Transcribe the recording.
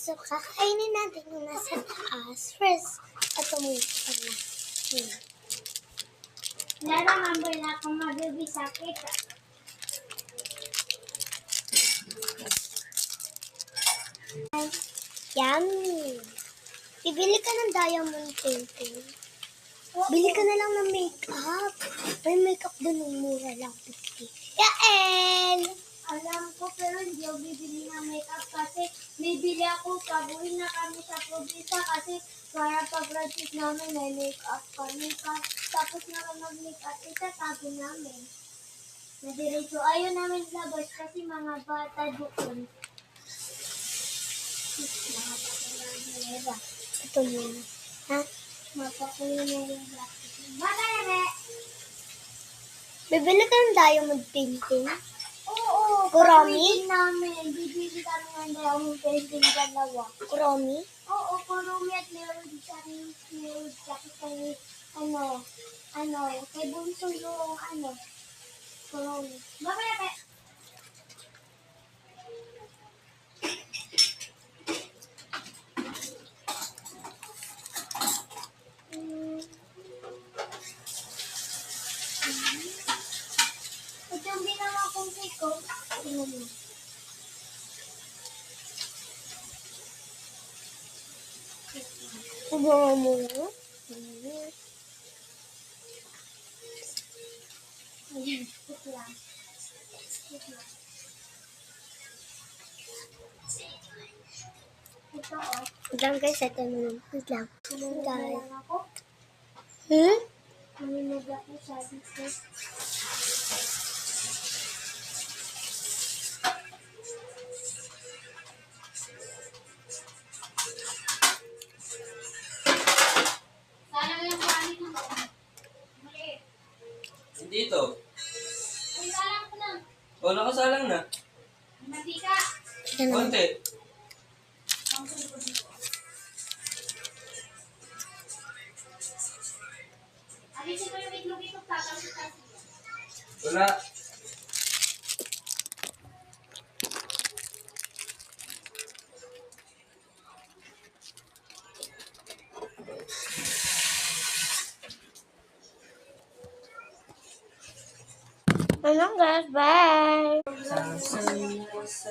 So, kakainin natin yung nasa taas. First, ito muna. Na-remember na akong magbibisakit. Yummy! Bibili ka ng diamond painting. Bili ka na lang ng makeup. May makeup doon ng mura lang, 50. Yael! Alam ko, pero hindi ako bibili ng makeup kasi bibili ako, pabuhin na kami sa probinsya kasi para pag-graduate namin may makeup kami. Tapos naman mag-makeup, itatago namin. Nadiretso, ayaw namin labas kasi mga bata doon. Mga bata na Ito muna. Ha? mapakulo na yung plastic. Bata na, Bibili ka ng diamond painting? Oo, Kurami? pabuhin namin. Bibili kami ng diamond painting dalawa. Kuromi? Oo, kurumi at meron jacket kay, kay Bunso yung, kurumi. Mamaya, pe. At yung ginawa kong cake ko, tingnan mo. Kubawa mo. Ayan, ito lang. Ito lang. Ito, oh. Wait lang guys, ito muna. Wait lang. Sumunod na lang ako. Hmm? Sumunod ako, sabi ko. Sana lang kuhanin mo. Maliit. Dito. Ay, salang ko lang. O, nakasalang na. Mantika. Yan na. Konti. Alisin ko yung itlog-itlog, tatapos. Wala. Ano guys, bye! Sasayaw sa